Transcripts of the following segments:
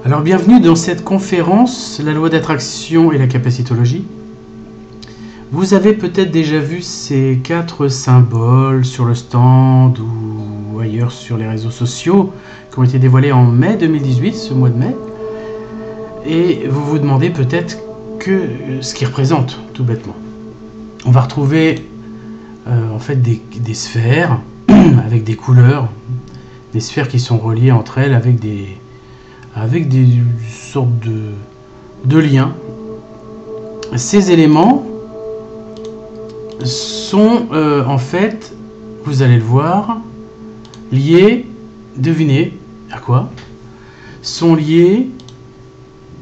Alors bienvenue dans cette conférence, la loi d'attraction et la capacitologie. Vous avez peut-être déjà vu ces 4 symboles sur le stand ou ailleurs sur les réseaux sociaux qui ont été dévoilés en mai 2018, ce mois de mai. Et vous vous demandez peut-être ce qu'ils représentent, tout bêtement. On va retrouver en fait des sphères avec des couleurs, des sphères qui sont reliées entre elles avec des sortes de liens. Ces éléments sont en fait, vous allez le voir, liés, devinez à quoi, sont liés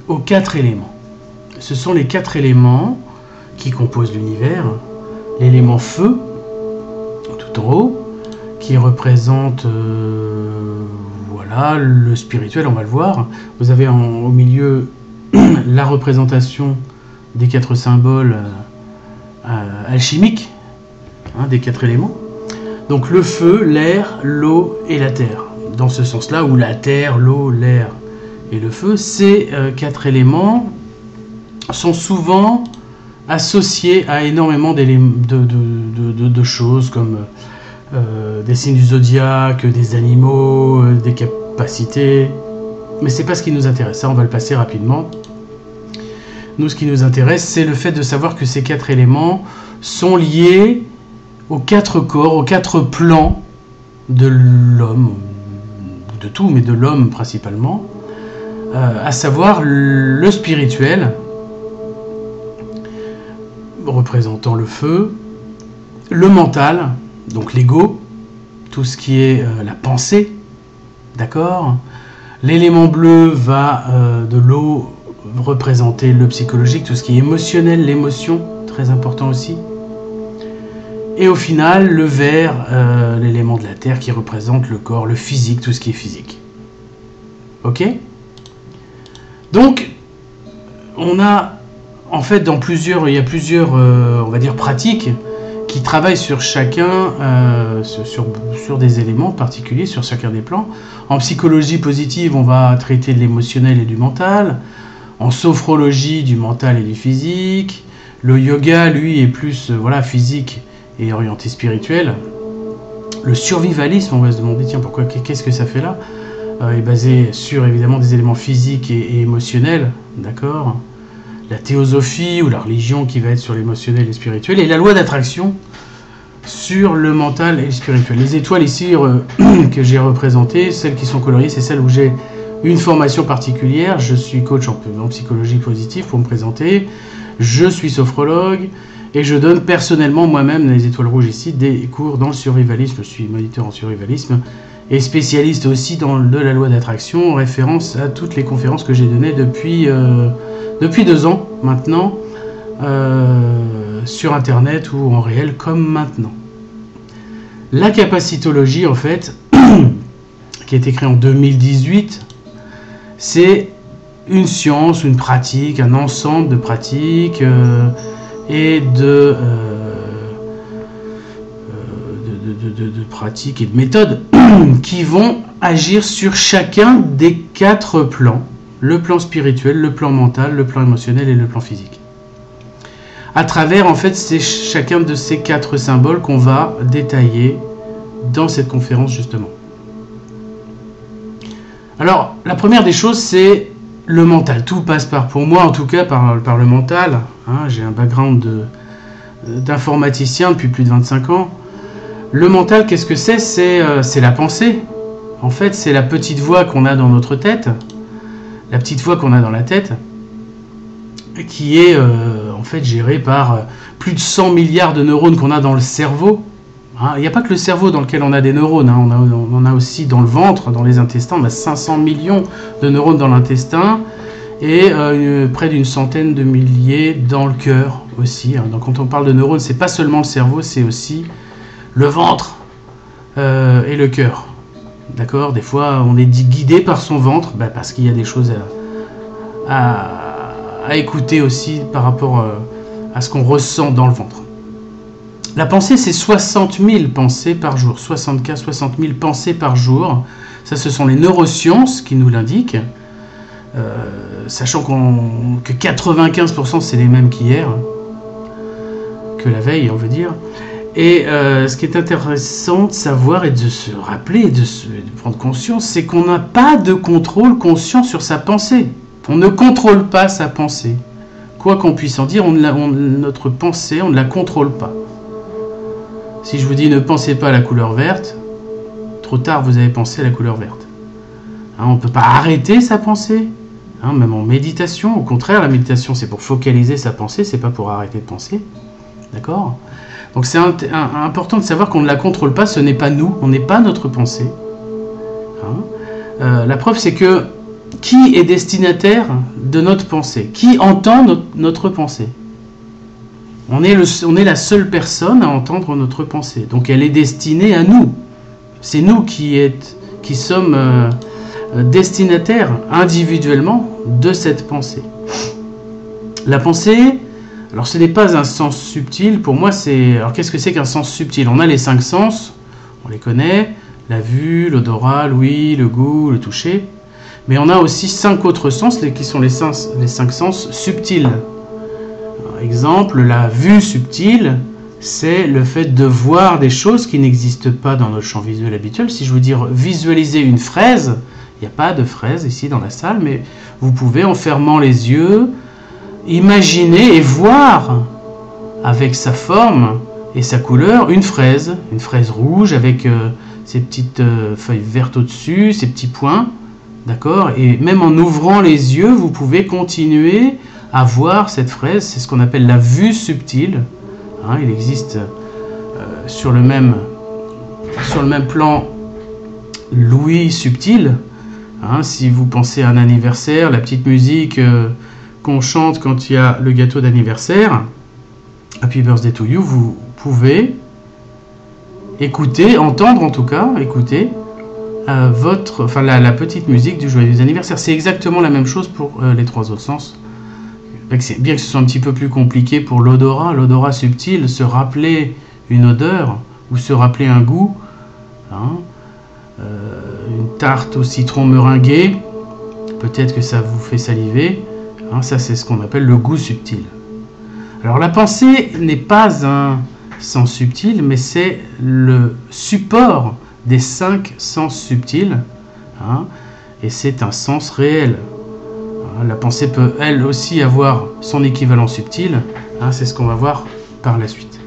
aux 4 éléments. Ce sont les 4 éléments qui composent l'univers. L'élément feu, tout en haut, qui représente voilà, le spirituel, on va le voir. Vous avez au milieu la représentation des 4 symboles alchimiques, des 4 éléments. Donc le feu, l'air, l'eau et la terre. Dans ce sens-là, où la terre, l'eau, l'air et le feu, ces 4 éléments sont souvent associés à énormément de choses comme des signes du zodiaque, des animaux, des capacités. Mais c'est pas ce qui nous intéresse, ça on va le passer rapidement. Nous, ce qui nous intéresse, c'est le fait de savoir que ces 4 éléments sont liés aux 4 corps, aux 4 plans de l'homme, de tout, mais de l'homme principalement, à savoir le spirituel, représentant le feu, le mental, donc l'ego, tout ce qui est la pensée, d'accord. L'élément bleu va de l'eau représenter le psychologique, tout ce qui est émotionnel, l'émotion, très important aussi. Et au final, le vert, l'élément de la terre qui représente le corps, le physique, tout ce qui est physique. Ok? Donc, on a, en fait, il y a plusieurs, on va dire, pratiques qui travaillent sur chacun, sur des éléments particuliers, sur chacun des plans. En psychologie positive, on va traiter de l'émotionnel et du mental. En sophrologie, du mental et du physique. Le yoga, lui, est plus physique et orienté spirituel. Le survivalisme, on va se demander, tiens, pourquoi, qu'est-ce que ça fait là, est basé sur, évidemment, des éléments physiques et émotionnels, d'accord. La théosophie ou la religion qui va être sur l'émotionnel et le spirituel. Et la loi d'attraction sur le mental et le spirituel. Les étoiles ici que j'ai représentées, celles qui sont coloriées, c'est celles où j'ai une formation particulière. Je suis coach en psychologie positive pour me présenter. Je suis sophrologue et je donne personnellement moi-même, les étoiles rouges ici, des cours dans le survivalisme. Je suis moniteur en survivalisme et spécialiste aussi de la loi d'attraction, en référence à toutes les conférences que j'ai données depuis 2 ans maintenant, sur internet ou en réel comme maintenant. La capacitologie, en fait, qui a été créée en 2018, c'est une science, une pratique, un ensemble de pratiques et de pratiques et de méthodes qui vont agir sur chacun des 4 plans. Le plan spirituel, le plan mental, le plan émotionnel et le plan physique. À travers, en fait, c'est chacun de ces 4 symboles qu'on va détailler dans cette conférence, justement. Alors, la première des choses, c'est le mental. Tout passe pour moi, en tout cas, par le mental. J'ai un background d'informaticien depuis plus de 25 ans. Le mental, qu'est-ce que c'est? C'est la pensée. En fait, c'est la petite voix qu'on a dans notre tête. La petite voix qu'on a dans la tête, qui est en fait gérée par plus de 100 milliards de neurones qu'on a dans le cerveau. Il n'y a pas que le cerveau dans lequel on a des neurones, on en a aussi dans le ventre, dans les intestins, on a 500 millions de neurones dans l'intestin et près d'une centaine de milliers dans le cœur aussi. Donc quand on parle de neurones, c'est pas seulement le cerveau, c'est aussi le ventre et le cœur. D'accord, des fois on est guidé par son ventre, parce qu'il y a des choses à écouter aussi par rapport à ce qu'on ressent dans le ventre. La pensée, c'est 60 000 pensées par jour, 60 000 pensées par jour. Ça, ce sont les neurosciences qui nous l'indiquent. sachant que 95% c'est les mêmes qu'hier, que la veille, on veut dire. Et ce qui est intéressant de savoir et de se rappeler, de prendre conscience, c'est qu'on n'a pas de contrôle conscient sur sa pensée. On ne contrôle pas sa pensée. Quoi qu'on puisse en dire, notre pensée, on ne la contrôle pas. Si je vous dis ne pensez pas à la couleur verte, trop tard vous avez pensé à la couleur verte. Hein, on ne peut pas arrêter sa pensée, hein, même en méditation. Au contraire, la méditation c'est pour focaliser sa pensée, c'est pas pour arrêter de penser. D'accord ? Donc c'est important de savoir qu'on ne la contrôle pas, ce n'est pas nous, on n'est pas notre pensée. Hein, la preuve c'est que qui est destinataire de notre pensée? Qui entend notre pensée? On est la seule personne à entendre notre pensée. Donc elle est destinée à nous. C'est nous qui sommes destinataires individuellement de cette pensée. La pensée, alors ce n'est pas un sens subtil. Pour moi, alors qu'est-ce que c'est qu'un sens subtil? On a les 5 sens, on les connaît, la vue, l'odorat, l'ouïe, le goût, le toucher. Mais on a aussi 5 autres sens qui sont les 5 sens subtils. Par exemple, la vue subtile, c'est le fait de voir des choses qui n'existent pas dans notre champ visuel habituel. Si je veux dire visualiser une fraise, il n'y a pas de fraise ici dans la salle, mais vous pouvez, en fermant les yeux, imaginer et voir avec sa forme et sa couleur une fraise rouge avec ses petites feuilles vertes au-dessus, ses petits points. D'accord? Et même en ouvrant les yeux, vous pouvez continuer à voir cette fraise. C'est ce qu'on appelle la vue subtile. Hein, il existe sur le même plan l'ouïe subtile. Hein, si vous pensez à un anniversaire, la petite musique qu'on chante quand il y a le gâteau d'anniversaire, Happy Birthday to You, vous pouvez écouter, entendre en tout cas, écouter la petite musique du joyeux anniversaire. C'est exactement la même chose pour les 3 autres sens. Bien que ce soit un petit peu plus compliqué pour l'odorat subtil, se rappeler une odeur ou se rappeler un goût, hein, une tarte au citron meringuée, peut-être que ça vous fait saliver, hein, ça c'est ce qu'on appelle le goût subtil. Alors la pensée n'est pas un sens subtil, mais c'est le support des 5 sens subtils, hein, et c'est un sens réel. La pensée peut elle aussi avoir son équivalent subtil, hein, c'est ce qu'on va voir par la suite.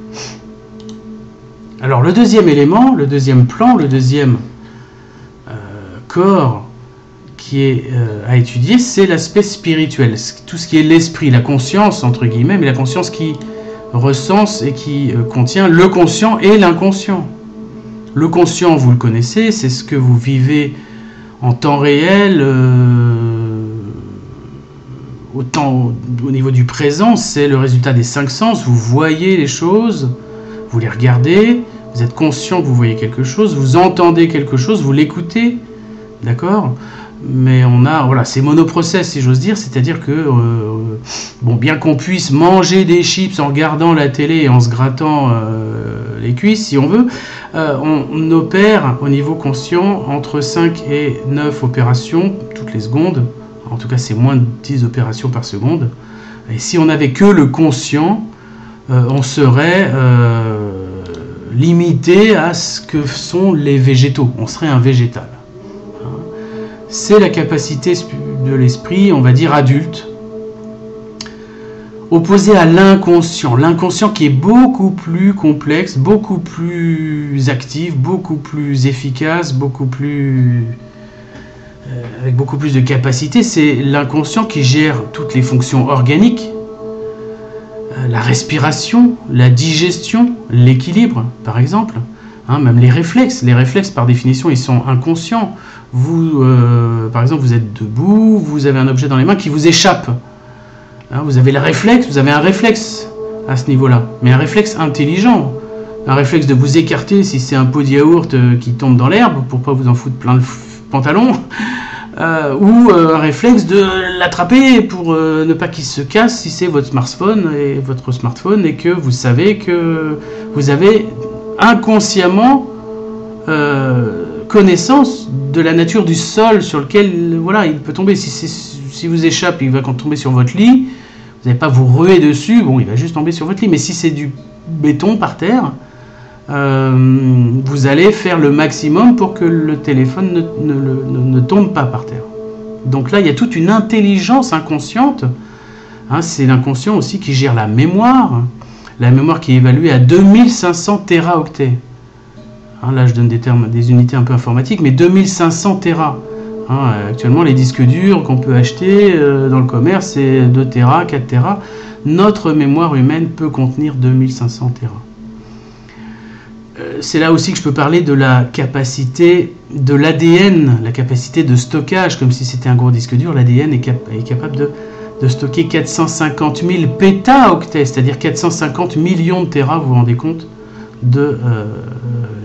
Alors le deuxième élément, le deuxième plan, le deuxième corps qui est à étudier, c'est l'aspect spirituel, tout ce qui est l'esprit, la conscience entre guillemets, mais la conscience qui recense et qui contient le conscient et l'inconscient. Le conscient, vous le connaissez, c'est ce que vous vivez en temps réel, au niveau du présent, c'est le résultat des 5 sens. Vous voyez les choses, vous les regardez, vous êtes conscient que vous voyez quelque chose, vous entendez quelque chose, vous l'écoutez, d'accord? Mais c'est monoprocess si j'ose dire, c'est-à-dire que, bien qu'on puisse manger des chips en regardant la télé et en se grattant les cuisses, si on veut, on opère au niveau conscient entre 5 et 9 opérations toutes les secondes. En tout cas, c'est moins de 10 opérations par seconde. Et si on n'avait que le conscient, on serait limité à ce que sont les végétaux. On serait un végétal. C'est la capacité de l'esprit, on va dire adulte, opposée à l'inconscient. L'inconscient qui est beaucoup plus complexe, beaucoup plus actif, beaucoup plus efficace, avec beaucoup plus de capacité. C'est l'inconscient qui gère toutes les fonctions organiques, la respiration, la digestion, l'équilibre, par exemple. Hein, même les réflexes, par définition, ils sont inconscients. Vous, par exemple, vous êtes debout, vous avez un objet dans les mains qui vous échappe. Hein, vous avez un réflexe à ce niveau-là, mais un réflexe intelligent. Un réflexe de vous écarter si c'est un pot de yaourt qui tombe dans l'herbe, pour pas vous en foutre plein le pantalon, ou un réflexe de l'attraper pour ne pas qu'il se casse si c'est votre smartphone et que vous savez que vous avez inconsciemment connaissance de la nature du sol sur lequel il peut tomber. Si si vous échappe, il va tomber sur votre lit, vous n'allez pas vous ruer dessus, bon, il va juste tomber sur votre lit. Mais si c'est du béton par terre, vous allez faire le maximum pour que le téléphone ne tombe pas par terre. Donc là, il y a toute une intelligence inconsciente. Hein, c'est l'inconscient aussi qui gère la mémoire qui est évaluée à 2500 téraoctets. Hein, là, je donne des unités un peu informatiques, mais 2500 téra. Hein, actuellement, les disques durs qu'on peut acheter dans le commerce, c'est 2 téra, 4 téra. Notre mémoire humaine peut contenir 2500 téra. C'est là aussi que je peux parler de la capacité de l'ADN, la capacité de stockage, comme si c'était un gros disque dur. L'ADN est capable de stocker 450 000 pétaoctets, c'est-à-dire 450 millions de téra, vous vous rendez compte de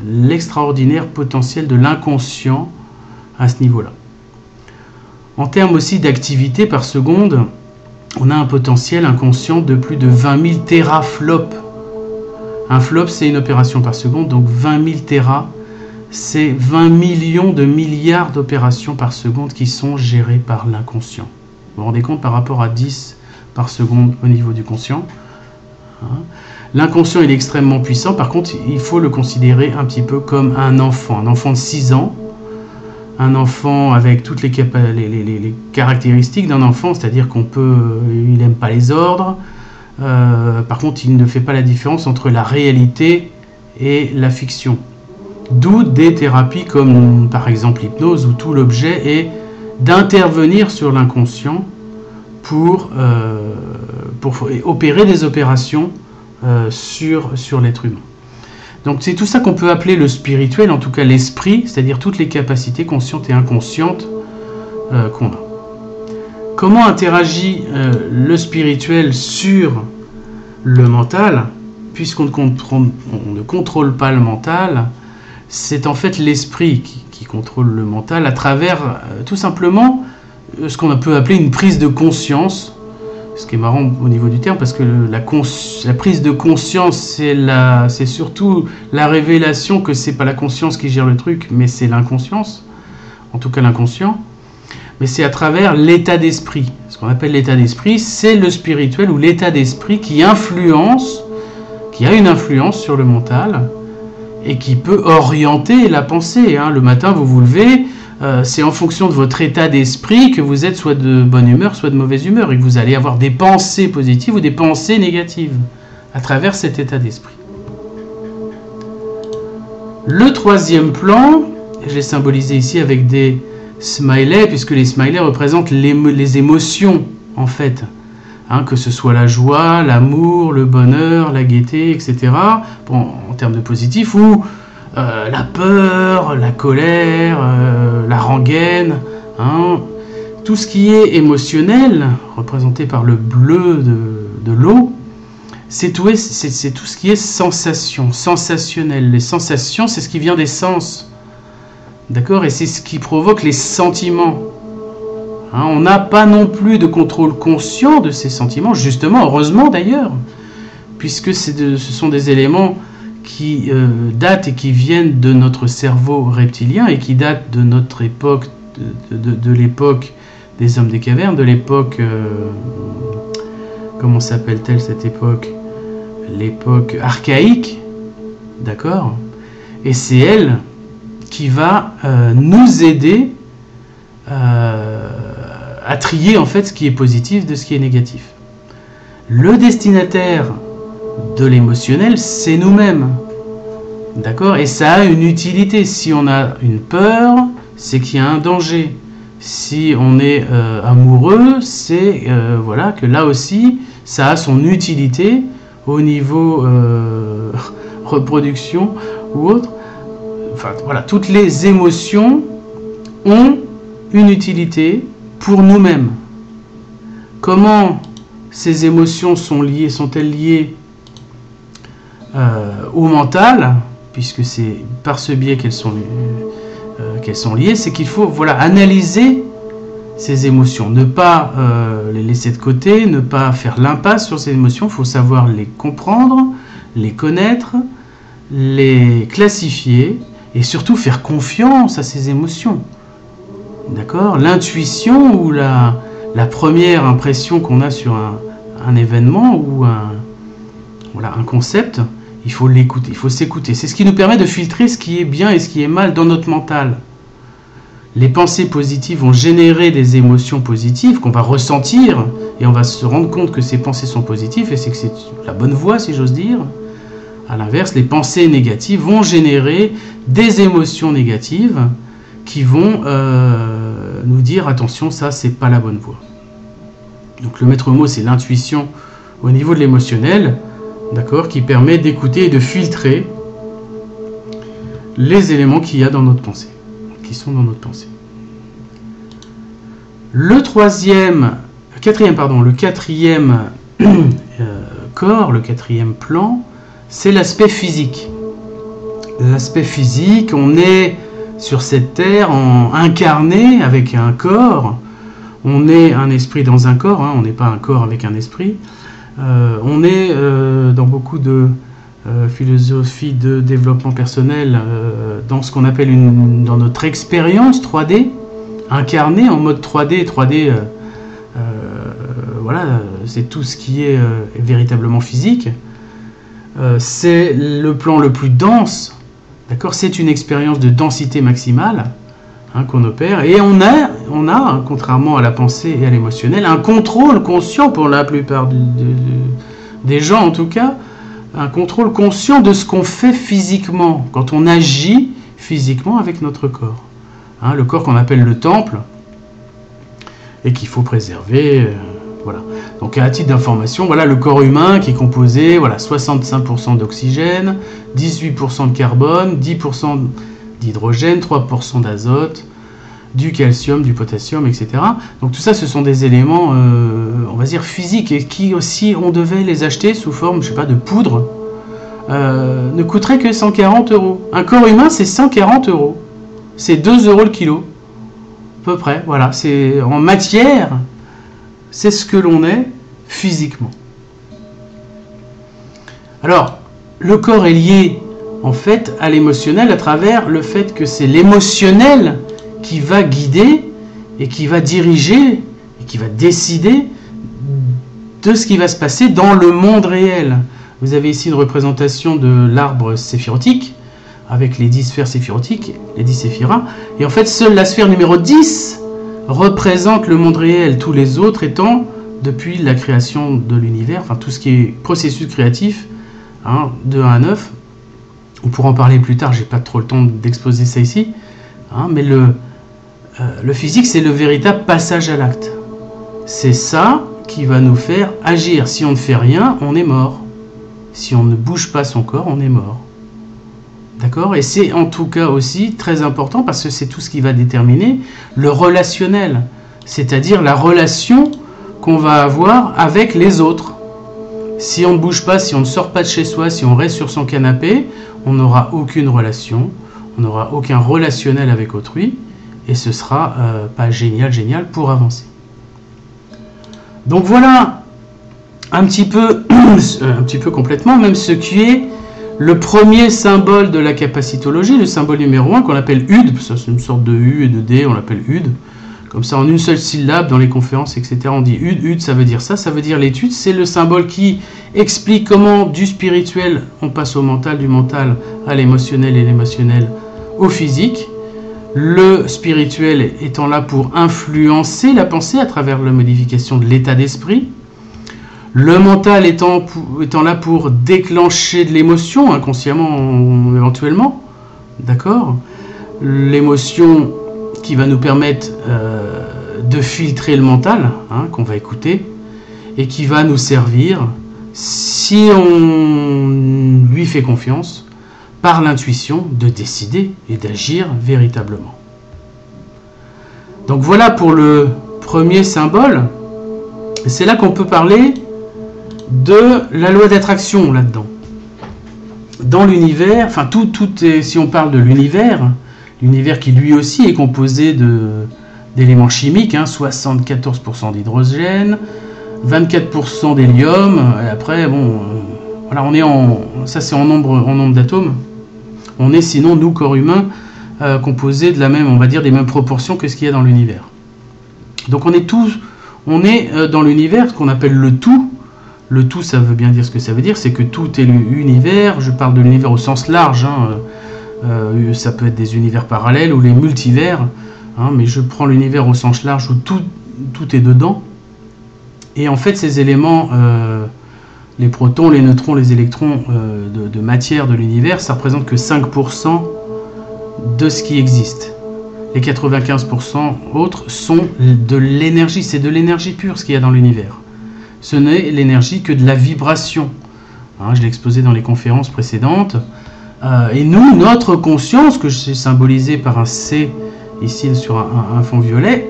l'extraordinaire potentiel de l'inconscient à ce niveau-là. En termes aussi d'activité par seconde, on a un potentiel inconscient de plus de 20 000 teraflops. Un flop, c'est une opération par seconde, donc 20 000 téra, c'est 20 millions de milliards d'opérations par seconde qui sont gérées par l'inconscient. Vous vous rendez compte par rapport à 10 par seconde au niveau du conscient. L'inconscient, il est extrêmement puissant. Par contre, il faut le considérer un petit peu comme un enfant de 6 ans. Un enfant avec toutes les caractéristiques d'un enfant, c'est-à-dire il n'aime pas les ordres. Par contre, il ne fait pas la différence entre la réalité et la fiction. D'où des thérapies comme par exemple l'hypnose, où tout l'objet est d'intervenir sur l'inconscient pour opérer des opérations sur l'être humain. Donc c'est tout ça qu'on peut appeler le spirituel, en tout cas l'esprit, c'est-à-dire toutes les capacités conscientes et inconscientes qu'on a. Comment interagit le spirituel sur le mental? Puisqu'on ne contrôle pas le mental, c'est en fait l'esprit qui contrôle le mental à travers tout simplement ce qu'on peut appeler une prise de conscience. Ce qui est marrant au niveau du terme, parce que la prise de conscience, c'est surtout la révélation que c'est pas la conscience qui gère le truc, mais c'est l'inconscience, en tout cas l'inconscient. Mais c'est à travers l'état d'esprit. Ce qu'on appelle l'état d'esprit, c'est le spirituel ou l'état d'esprit qui a une influence sur le mental et qui peut orienter la pensée. Hein. Le matin, vous vous levez, c'est en fonction de votre état d'esprit que vous êtes soit de bonne humeur, soit de mauvaise humeur, et que vous allez avoir des pensées positives ou des pensées négatives à travers cet état d'esprit. Le troisième plan, je l'ai symbolisé ici avec des smileys, puisque les smileys représentent les émotions, en fait. Hein, que ce soit la joie, l'amour, le bonheur, la gaieté, etc. Bon, en termes de positif, ou la peur, la colère, la rengaine, hein, tout ce qui est émotionnel, représenté par le bleu de l'eau, c'est tout ce qui est sensation, sensationnel. Les sensations, c'est ce qui vient des sens, d'accord, et c'est ce qui provoque les sentiments. Hein, on n'a pas non plus de contrôle conscient de ces sentiments, justement, heureusement d'ailleurs, puisque ce sont des éléments qui datent et qui viennent de notre cerveau reptilien et qui datent de notre époque, de l'époque des hommes des cavernes, de l'époque, comment s'appelle-t-elle cette époque? L'époque archaïque, d'accord? Et c'est elle qui va nous aider à trier en fait ce qui est positif de ce qui est négatif. Le destinataire de l'émotionnel, c'est nous-mêmes. D'accord? Et ça a une utilité. Si on a une peur, c'est qu'il y a un danger. Si on est amoureux, c'est voilà, que là aussi, ça a son utilité au niveau reproduction ou autre. Enfin, voilà, toutes les émotions ont une utilité pour nous-mêmes. Comment ces émotions sont-elles liées au mental, puisque c'est par ce biais qu'elles sont liées, c'est qu'il faut analyser ces émotions, ne pas les laisser de côté, ne pas faire l'impasse sur ces émotions, il faut savoir les comprendre, les connaître, les classifier et surtout faire confiance à ces émotions. D'accord ? L'intuition ou la la première impression qu'on a sur un événement ou un concept, il faut l'écouter, il faut s'écouter. C'est ce qui nous permet de filtrer ce qui est bien et ce qui est mal dans notre mental. Les pensées positives vont générer des émotions positives qu'on va ressentir et on va se rendre compte que ces pensées sont positives et c'est que c'est la bonne voie, si j'ose dire. À l'inverse, les pensées négatives vont générer des émotions négatives qui vont nous dire attention, ça c'est pas la bonne voie. Donc le maître mot, c'est l'intuition au niveau de l'émotionnel, d'accord, qui permet d'écouter et de filtrer les éléments qu'il y a dans notre pensée, qui sont dans notre pensée. Le quatrième corps, le quatrième plan, c'est l'aspect physique. L'aspect physique, on est sur cette terre incarné avec un corps. On est un esprit dans un corps, hein, on n'est pas un corps avec un esprit. On est dans beaucoup de philosophie de développement personnel dans ce qu'on appelle dans notre expérience 3D, incarné en mode 3D. 3D, voilà, c'est tout ce qui est véritablement physique. C'est le plan le plus dense, d'accord, c'est une expérience de densité maximale qu'on opère, et on a, contrairement à la pensée et à l'émotionnel, un contrôle conscient pour la plupart des gens en tout cas, un contrôle conscient de ce qu'on fait physiquement, quand on agit physiquement avec notre corps. Le corps qu'on appelle le temple, et qu'il faut préserver, voilà. Donc à titre d'information, voilà le corps humain qui est composé, voilà, 65% d'oxygène, 18% de carbone, 10% d'hydrogène, 3% d'azote, du calcium, du potassium, etc. Donc tout ça, ce sont des éléments, on va dire, physiques, et qui aussi, on devait les acheter sous forme, je sais pas, de poudre, ne coûterait que 140 €. Un corps humain, c'est 140 €. C'est 2 € le kilo, à peu près. Voilà, c'est en matière, c'est ce que l'on est physiquement. Alors, le corps est lié en fait à l'émotionnel à travers le fait que c'est l'émotionnel qui va guider et qui va diriger et qui va décider de ce qui va se passer dans le monde réel. Vous avez ici une représentation de l'arbre séphirotique avec les 10 sphères séphirotiques, les 10 séphiras, et en fait seule la sphère numéro 10 représente le monde réel, tous les autres étant depuis la création de l'univers, enfin tout ce qui est processus créatif, de 1 à 9. On pourra en parler plus tard, j'ai pas trop le temps d'exposer ça ici, mais le physique, c'est le véritable passage à l'acte. C'est ça qui va nous faire agir. Si on ne fait rien, on est mort. Si on ne bouge pas son corps, on est mort. D'accord? Et c'est en tout cas aussi très important parce que c'est tout ce qui va déterminer le relationnel, c'est-à-dire la relation qu'on va avoir avec les autres. Si on ne bouge pas, si on ne sort pas de chez soi, si on reste sur son canapé, on n'aura aucune relation, on n'aura aucun relationnel avec autrui, et ce sera pas génial pour avancer. Donc voilà un petit peu complètement, même ce qui est le premier symbole de la capacitologie, le symbole numéro 1 qu'on appelle UD, ça c'est une sorte de U et de D, on l'appelle UD, comme ça en une seule syllabe dans les conférences, etc. On dit UD, ça veut dire ça veut dire l'étude, c'est le symbole qui explique comment du spirituel on passe au mental, du mental à l'émotionnel et l'émotionnel au physique. Le spirituel étant là pour influencer la pensée à travers la modification de l'état d'esprit. Le mental étant là pour déclencher de l'émotion, inconsciemment éventuellement. D'accord? L'émotion qui va nous permettre de filtrer le mental, qu'on va écouter, et qui va nous servir, si on lui fait confiance, par l'intuition, de décider et d'agir véritablement. Donc voilà pour le premier symbole. C'est là qu'on peut parler de la loi d'attraction là-dedans. Dans l'univers, enfin tout est, si on parle de l'univers qui lui aussi est composé d'éléments chimiques, 74% d'hydrogène, 24% d'hélium, et après, bon, voilà, on est ça c'est en nombre d'atomes. On est sinon, nous, corps humain, composé de la même, on va dire, des mêmes proportions que ce qu'il y a dans l'univers. Donc on est tous, On est dans l'univers, ce qu'on appelle le tout. Le tout, ça veut bien dire ce que ça veut dire, c'est que tout est l'univers. Je parle de l'univers au sens large, hein. Ça peut être des univers parallèles ou les multivers, hein, mais je prends l'univers au sens large où tout est dedans. Et en fait, ces éléments, les protons, les neutrons, les électrons de matière de l'univers, ça représente que 5% de ce qui existe. Les 95% autres sont de l'énergie, c'est de l'énergie pure ce qu'il y a dans l'univers. Ce n'est l'énergie que de la vibration. Hein, je l'ai exposé dans les conférences précédentes. Et nous, notre conscience, que j'ai symbolisé par un C ici sur un fond violet,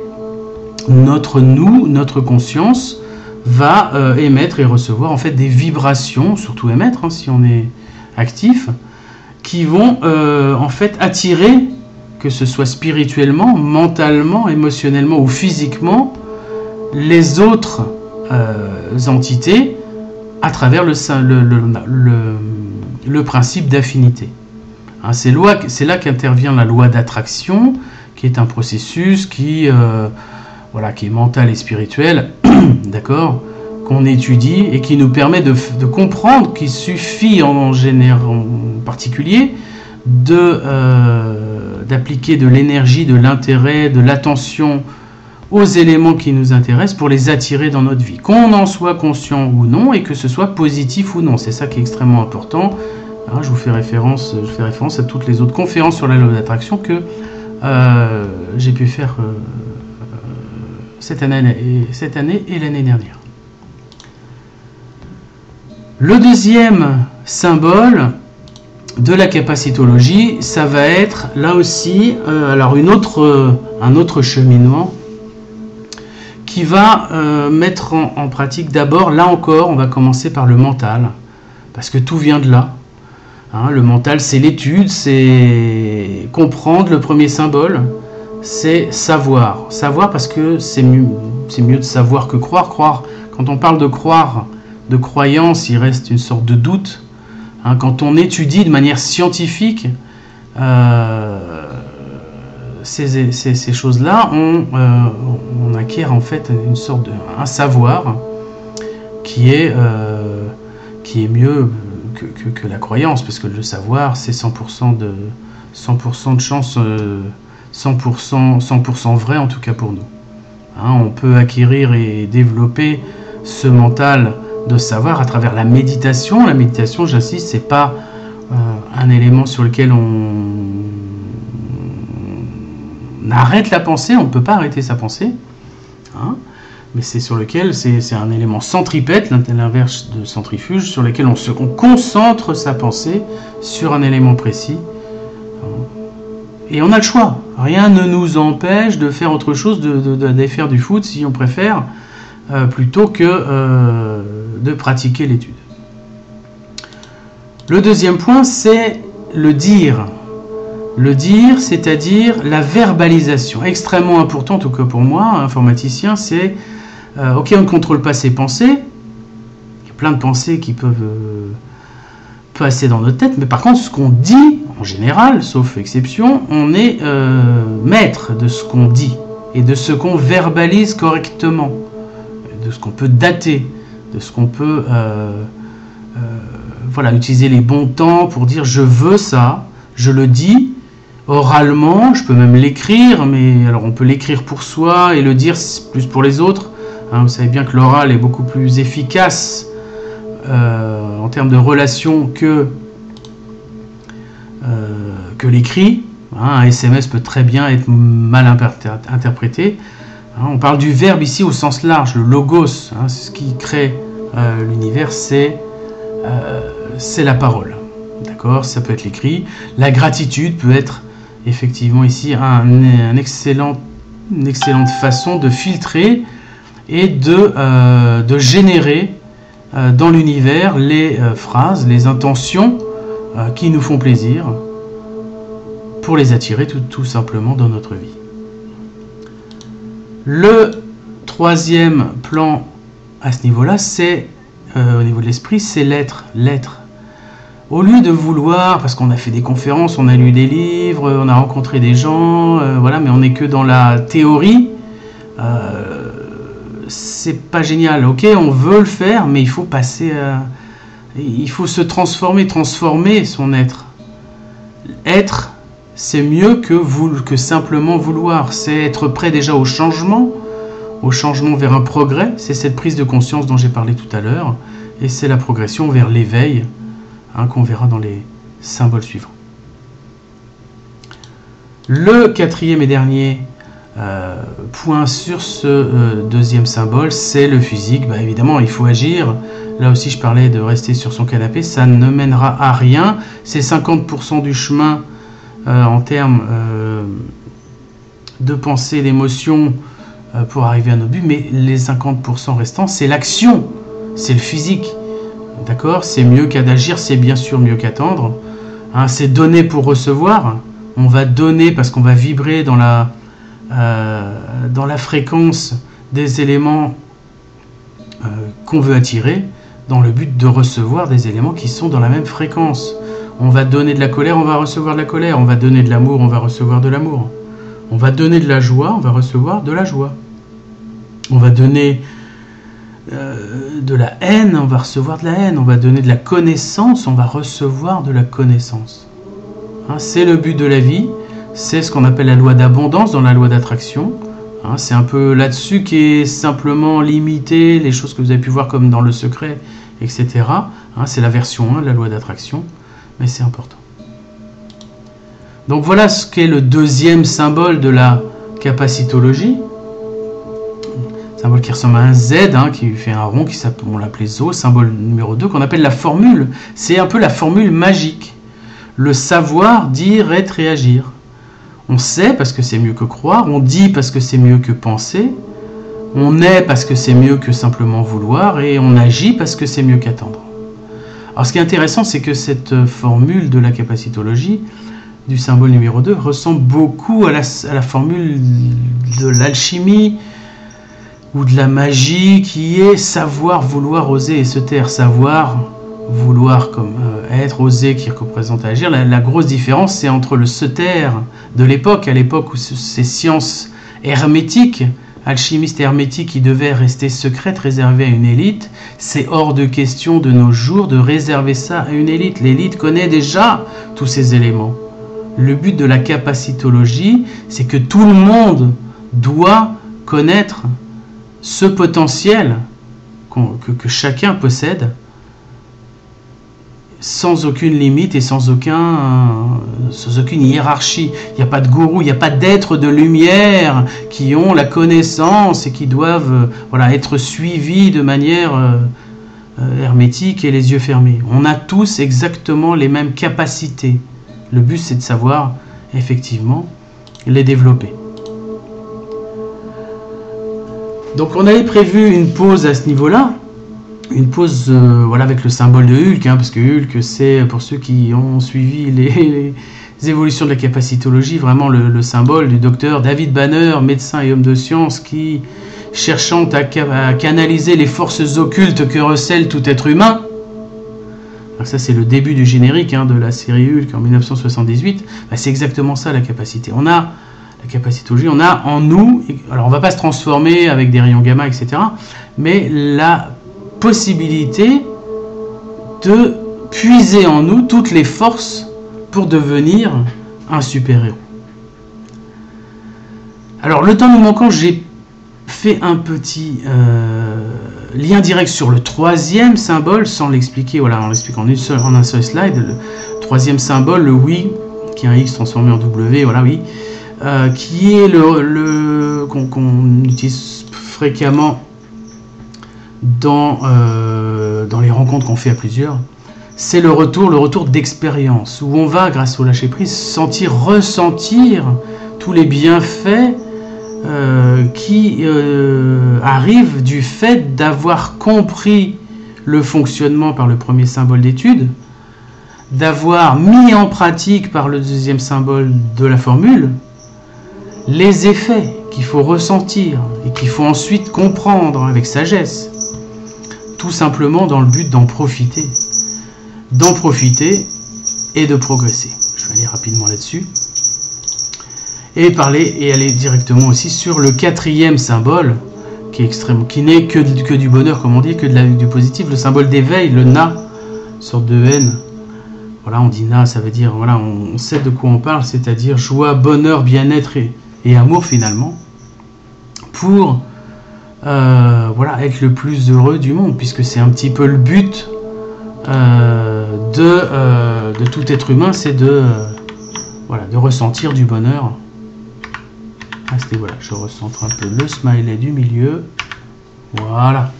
notre conscience va émettre et recevoir en fait des vibrations, surtout émettre hein, si on est actif, qui vont en fait attirer, que ce soit spirituellement, mentalement, émotionnellement ou physiquement, les autres entités à travers le principe d'affinité. Hein, c'est là qu'intervient la loi d'attraction, qui est un processus qui est mental et spirituel, d'accord, qu'on étudie et qui nous permet de comprendre qu'il suffit en particulier d'appliquer de l'énergie, de l'intérêt, de l'attention aux éléments qui nous intéressent pour les attirer dans notre vie, qu'on en soit conscient ou non et que ce soit positif ou non. C'est ça qui est extrêmement important. Hein, je fais référence à toutes les autres conférences sur la loi d'attraction que j'ai pu faire cette année et l'année dernière. Le deuxième symbole de la capacitologie, ça va être là aussi un autre cheminement qui va mettre en pratique d'abord, là encore, on va commencer par le mental, parce que tout vient de là. Hein, le mental, c'est l'étude, c'est comprendre. Le premier symbole, c'est savoir. Savoir parce que c'est mieux de savoir que croire. Croire, quand on parle de croire, de croyance, il reste une sorte de doute. Hein, quand on étudie de manière scientifique ces choses-là, on acquiert en fait une sorte un savoir qui est mieux que la croyance, parce que le savoir, c'est 100% de chance, 100% vrai en tout cas pour nous. Hein, on peut acquérir et développer ce mental de savoir à travers la méditation. La méditation, j'insiste, c'est pas un élément sur lequel on arrête la pensée, on ne peut pas arrêter sa pensée, hein, mais c'est sur lequel c'est un élément centripète, l'inverse de centrifuge, sur lequel on concentre sa pensée sur un élément précis, et on a le choix. Rien ne nous empêche de faire autre chose, d'aller faire du foot si on préfère, plutôt que de pratiquer l'étude. Le deuxième point, c'est le dire. Le dire, c'est-à-dire la verbalisation. Extrêmement important, en tout cas pour moi, informaticien, c'est ok, on ne contrôle pas ses pensées. Il y a plein de pensées qui peuvent passer dans notre tête, mais par contre, ce qu'on dit, en général, sauf exception, on est maître de ce qu'on dit et de ce qu'on verbalise correctement, de ce qu'on peut dater, de ce qu'on peut utiliser les bons temps pour dire je veux ça, je le dis oralement, je peux même l'écrire, mais alors on peut l'écrire pour soi et le dire plus pour les autres. Hein, vous savez bien que l'oral est beaucoup plus efficace en termes de relation que l'écrit. Hein, un SMS peut très bien être mal interprété. Hein, on parle du verbe ici au sens large, le logos, hein, c'est ce qui crée l'univers, c'est la parole. D'accord, ça peut être l'écrit. La gratitude peut être effectivement ici une excellente façon de filtrer et de générer dans l'univers les phrases, les intentions qui nous font plaisir pour les attirer tout simplement dans notre vie. Le troisième plan à ce niveau-là, c'est au niveau de l'esprit, c'est l'être. Au lieu de vouloir, parce qu'on a fait des conférences, on a lu des livres, on a rencontré des gens, mais on n'est que dans la théorie, c'est pas génial. Ok, on veut le faire, mais il faut passer à... Il faut se transformer son être. Être, c'est mieux que simplement vouloir. C'est être prêt déjà au changement vers un progrès. C'est cette prise de conscience dont j'ai parlé tout à l'heure. Et c'est la progression vers l'éveil, qu'on verra dans les symboles suivants. Le quatrième et dernier point sur ce deuxième symbole, c'est le physique. Bah, évidemment, il faut agir. Là aussi, je parlais de rester sur son canapé. Ça ne mènera à rien. C'est 50% du chemin en termes de pensée, d'émotion pour arriver à nos buts. Mais les 50% restants, c'est l'action. C'est le physique. D'accord? C'est mieux qu'à d'agir. C'est bien sûr mieux qu'attendre. C'est donner pour recevoir. On va donner parce qu'on va vibrer dans la fréquence des éléments qu'on veut attirer, dans le but de recevoir des éléments qui sont dans la même fréquence. On va donner de la colère, on va recevoir de la colère. On va donner de l'amour, on va recevoir de l'amour. On va donner de la joie, on va recevoir de la joie. On va donner de la haine, on va recevoir de la haine. On va donner de la connaissance, on va recevoir de la connaissance. C'est le but de la vie. C'est ce qu'on appelle la loi d'abondance dans la loi d'attraction. C'est un peu là-dessus qui est simplement limité, les choses que vous avez pu voir comme dans Le Secret, etc. C'est la version 1 de la loi d'attraction, mais c'est important. Donc voilà ce qu'est le deuxième symbole de la capacitologie. Symbole qui ressemble à un Z, qui fait un rond, on l'appelait Zo. Symbole numéro 2 qu'on appelle la formule. C'est un peu la formule magique. Le savoir, dire, être et agir. On sait parce que c'est mieux que croire, on dit parce que c'est mieux que penser, on est parce que c'est mieux que simplement vouloir, et on agit parce que c'est mieux qu'attendre. Alors ce qui est intéressant, c'est que cette formule de la capacitologie, du symbole numéro 2, ressemble beaucoup à la formule de l'alchimie ou de la magie, qui est savoir, vouloir, oser et se taire. Savoir, vouloir comme être, oser qui représente agir. La grosse différence, c'est entre le se taire de l'époque, à l'époque où ces sciences hermétiques, alchimistes et hermétiques, qui devaient rester secrètes, réservées à une élite. C'est hors de question de nos jours de réserver ça à une élite. L'élite connaît déjà tous ces éléments. Le but de la capacitologie, c'est que tout le monde doit connaître ce potentiel que chacun possède, sans aucune limite et sans aucune hiérarchie. Il n'y a pas de gourou, il n'y a pas d'êtres de lumière qui ont la connaissance et qui doivent être suivis de manière hermétique et les yeux fermés. On a tous exactement les mêmes capacités. Le but, c'est de savoir effectivement les développer. Donc on avait prévu une pause à ce niveau-là. Une pause avec le symbole de Hulk, parce que Hulk, c'est, pour ceux qui ont suivi les évolutions de la capacitologie, vraiment le symbole du docteur David Banner, médecin et homme de science, qui, cherchant à canaliser les forces occultes que recèle tout être humain. Alors ça, c'est le début du générique de la série Hulk en 1978. C'est exactement ça, la capacité. On a la capacitologie, on a en nous, alors on ne va pas se transformer avec des rayons gamma, etc., mais la possibilité de puiser en nous toutes les forces pour devenir un super-héros. Alors, le temps nous manquant, j'ai fait un petit lien direct sur le troisième symbole, sans l'expliquer, on l'explique en un seul slide. Le troisième symbole, le oui, qui est un X transformé en W, oui, qui est qu'on utilise fréquemment dans les rencontres qu'on fait à plusieurs. C'est le retour d'expérience, où on va, grâce au lâcher-prise, ressentir tous les bienfaits qui arrivent du fait d'avoir compris le fonctionnement par le premier symbole d'étude, d'avoir mis en pratique par le deuxième symbole de la formule les effets qu'il faut ressentir et qu'il faut ensuite comprendre avec sagesse, tout simplement dans le but d'en profiter et de progresser. Je vais aller rapidement là-dessus et aller directement aussi sur le quatrième symbole, qui n'est que du bonheur, comme on dit, que du positif. Le symbole d'éveil, le na, sorte de N. Voilà, on dit na, ça veut dire, voilà, on sait de quoi on parle, c'est-à-dire joie, bonheur, bien-être et amour finalement, pour voilà, être le plus heureux du monde, puisque c'est un petit peu le but de tout être humain, c'est voilà, de ressentir du bonheur. Voilà, je recentre un peu le smiley du milieu. Voilà.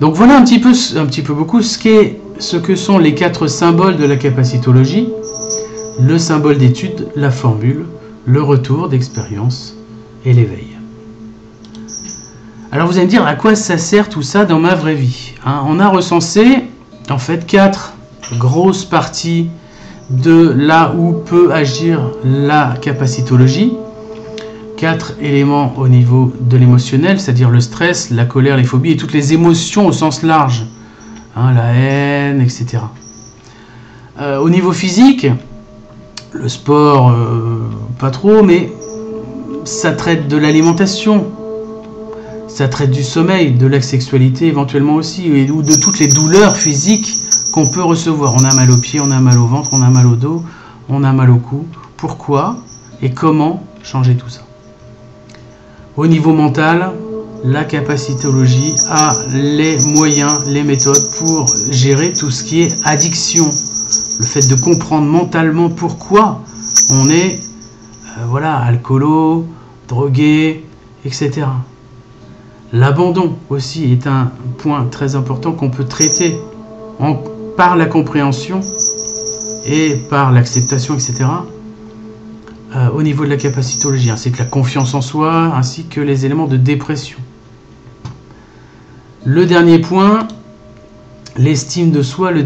Donc voilà un petit peu beaucoup ce que sont les 4 symboles de la capacitologie. Le symbole d'étude, la formule, le retour d'expérience et l'éveil. Alors vous allez me dire, à quoi ça sert tout ça dans ma vraie vie, hein? On a recensé en fait 4 grosses parties de là où peut agir la capacitologie. 4 éléments au niveau de l'émotionnel, c'est-à-dire le stress, la colère, les phobies et toutes les émotions au sens large, hein, la haine, etc. Au niveau physique, le sport, pas trop, mais ça traite de l'alimentation, ça traite du sommeil, de la sexualité éventuellement aussi, ou de toutes les douleurs physiques qu'on peut recevoir. On a mal aux pieds, on a mal au ventre, on a mal au dos, on a mal au cou. Pourquoi et comment changer tout ça? Au niveau mental, la capacitologie a les moyens, les méthodes pour gérer tout ce qui est addiction. Le fait de comprendre mentalement pourquoi on est voilà, alcoolo, drogué, etc. L'abandon aussi est un point très important qu'on peut traiter par la compréhension et par l'acceptation, etc. Au niveau de la capacitologie, ainsi que la confiance en soi, ainsi que les éléments de dépression. Le dernier point, l'estime de soi, les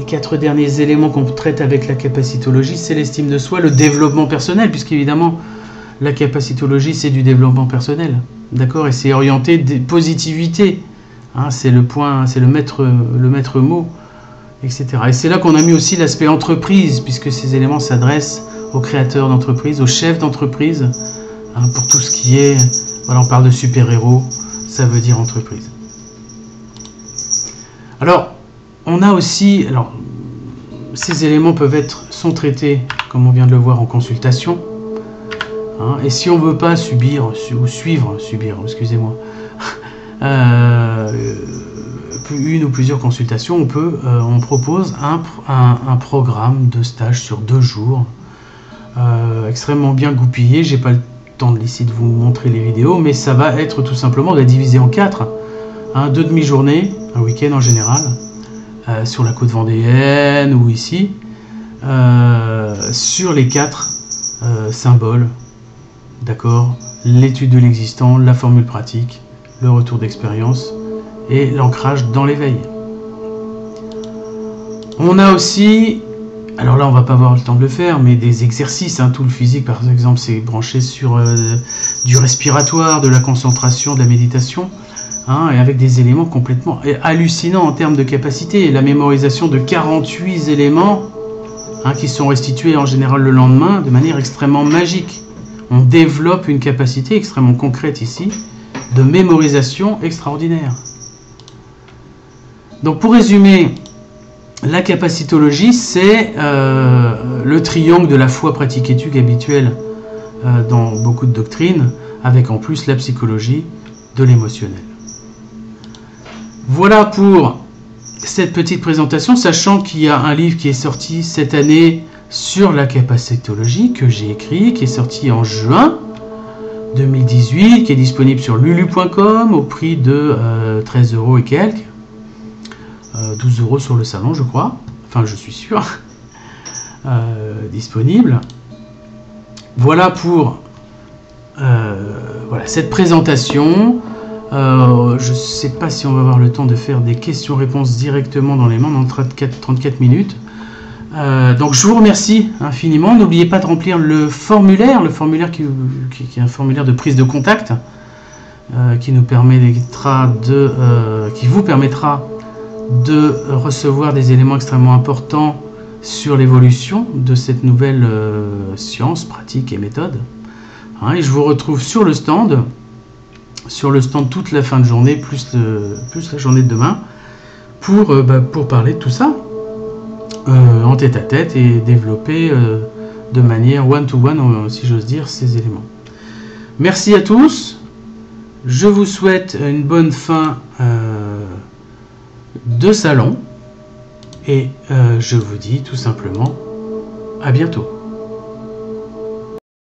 4 derniers éléments qu'on traite avec la capacitologie, c'est l'estime de soi, le développement personnel, puisqu'évidemment, la capacitologie, c'est du développement personnel, d'accord, et c'est orienté des positivités, hein, c'est le point, c'est le maître mot, etc. Et c'est là qu'on a mis aussi l'aspect entreprise, puisque ces éléments s'adressent aux créateurs d'entreprise, aux chefs d'entreprise, hein, pour tout ce qui est, voilà, on parle de super-héros, ça veut dire entreprise. Alors, on a aussi, ces éléments sont traités, comme on vient de le voir, en consultation, hein, et si on ne veut pas suivre, excusez-moi, une ou plusieurs consultations, on propose un programme de stage sur 2 jours, extrêmement bien goupillé. J'ai pas le temps ici de vous montrer les vidéos, mais ça va être tout simplement divisé en 4, 2 demi-journées, un week-end en général, sur la côte vendéenne ou ici, sur les 4 symboles, d'accord, l'étude de l'existant, la formule pratique, le retour d'expérience et l'ancrage dans l'éveil. On a aussi, alors là on va pas avoir le temps de le faire, mais des exercices, hein, tout le physique par exemple c'est branché sur du respiratoire, de la concentration, de la méditation, hein, et avec des éléments complètement hallucinants en termes de capacité, la mémorisation de 48 éléments, hein, qui sont restitués en général le lendemain de manière extrêmement magique. On développe une capacité extrêmement concrète ici, de mémorisation extraordinaire. Donc pour résumer, la capacitologie, c'est le triangle de la foi pratique étude habituelle dans beaucoup de doctrines, avec en plus la psychologie de l'émotionnel. Voilà pour cette petite présentation, sachant qu'il y a un livre qui est sorti cette année sur la capacitologie, que j'ai écrit, qui est sorti en juin 2018, qui est disponible sur lulu.com au prix de 13 € et quelques. 12 € sur le salon, je crois. Enfin, je suis sûr. Disponible. Voilà pour voilà, cette présentation. Je ne sais pas si on va avoir le temps de faire des questions-réponses directement dans les mains dans 34 minutes. Donc je vous remercie infiniment. N'oubliez pas de remplir le formulaire qui est un formulaire de prise de contact qui vous permettra de recevoir des éléments extrêmement importants sur l'évolution de cette nouvelle science, pratique et méthode. Hein, et je vous retrouve sur le stand toute la fin de journée, plus la journée de demain, pour parler de tout ça en tête-à-tête et développer de manière one-to-one, si j'ose dire, ces éléments. Merci à tous. Je vous souhaite une bonne fin de salon et je vous dis tout simplement à bientôt.